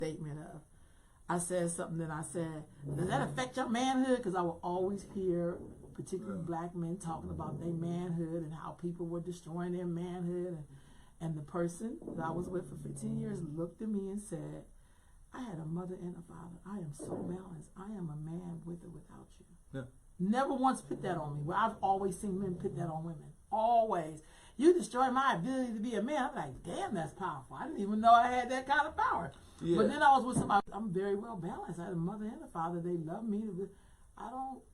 statement of, I said something, then I said, does that affect your manhood? Because I will always hear particularly black men talking about their manhood and how people were destroying their manhood. And the person that I was with for 15 years looked at me and said, I had a mother and a father. I am so balanced. I am a man with or without you. Yeah. Never once put that on me. Well, I've always seen men put that on women. Always. You destroy my ability to be a man. I'm like, damn, that's powerful. I didn't even know I had that kind of power. Yeah. But then I was with somebody, I'm very well balanced. I had a mother and a father. They love me.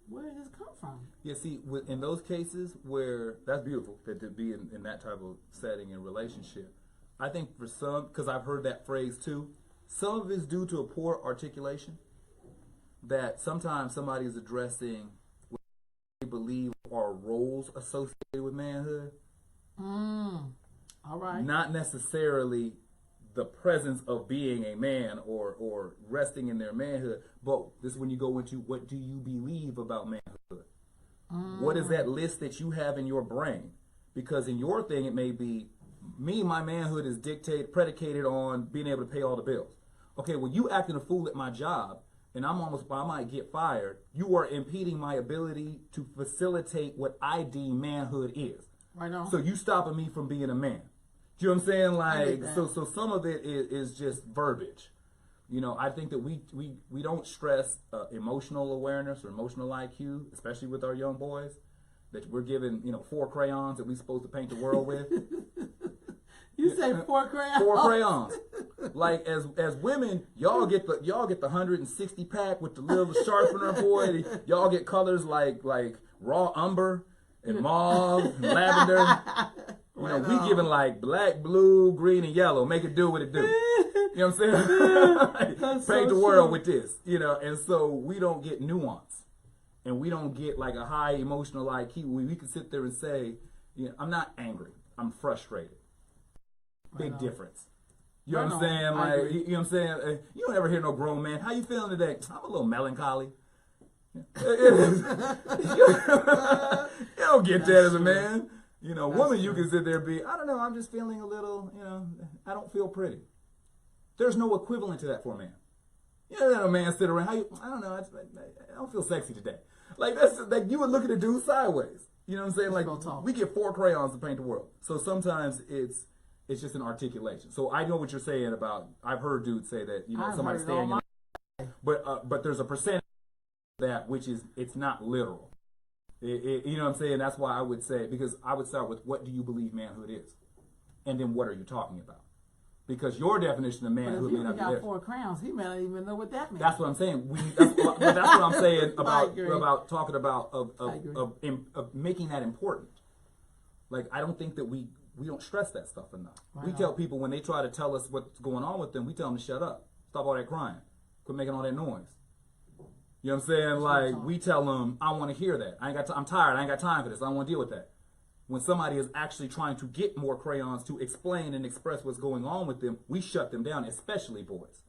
Where did this come from? Yeah, see, in those cases where, that's beautiful, that to be in that type of setting and relationship. I think for some, because I've heard that phrase too, some of it is due to a poor articulation, that sometimes somebody is addressing what they believe are roles associated with manhood. All right. Not necessarily the presence of being a man or resting in their manhood, but this is when you go into what do you believe about manhood? What is that list that you have in your brain? Because in your thing, it may be, my manhood is predicated on being able to pay all the bills. Okay, well, you acting a fool at my job, and I might get fired. You are impeding my ability to facilitate what I deem manhood is. Right on. So you stopping me from being a man. Do you know what I'm saying? Like, so some of it is just verbiage. You know, I think that we don't stress emotional awareness or emotional IQ, especially with our young boys, that we're given, 4 crayons that we're supposed to paint the world with. You say 4 crayons? 4 crayons. Like as women, y'all get the 160 pack with the little sharpener, boy. Y'all get colors like raw umber and mauve and lavender. We giving like black, blue, green, and yellow. Make it do what it do. You know what I'm saying? Paint the world with this. And so we don't get nuance. And we don't get like a high emotional IQ. We can sit there and say, I'm not angry. I'm frustrated. Big difference. You know what I'm saying? Like, you know what I'm saying? You don't ever hear no grown man, how you feeling today? I'm a little melancholy. You don't get that as a man. Woman, you can sit there and be, I don't know, I'm just feeling a little, I don't feel pretty. There's no equivalent to that for a man. Let a man sit around, I don't know, I don't feel sexy today. Like, that's like you would look at a dude sideways. You know what I'm saying? Like, we get 4 crayons to paint the world. So sometimes it's just an articulation. So I know what you're saying about, I've heard dudes say that, somebody's staring in the, but there's a percentage of that which is, it's not literal. You know what I'm saying? That's why I would say, because I would start with, what do you believe manhood is? And then what are you talking about? Because your definition of manhood may not be there. 4 crowns, he may not even know what that means. That's what I'm saying. That's what I'm saying about talking about of making that important. Like, I don't think that we don't stress that stuff enough. We tell people when they try to tell us what's going on with them, we tell them to shut up. Stop all that crying. Quit making all that noise. You know what I'm saying? Like, we tell them, I want to hear that. I'm tired. I ain't got time for this. I don't want to deal with that. When somebody is actually trying to get more crayons to explain and express what's going on with them, we shut them down, especially boys.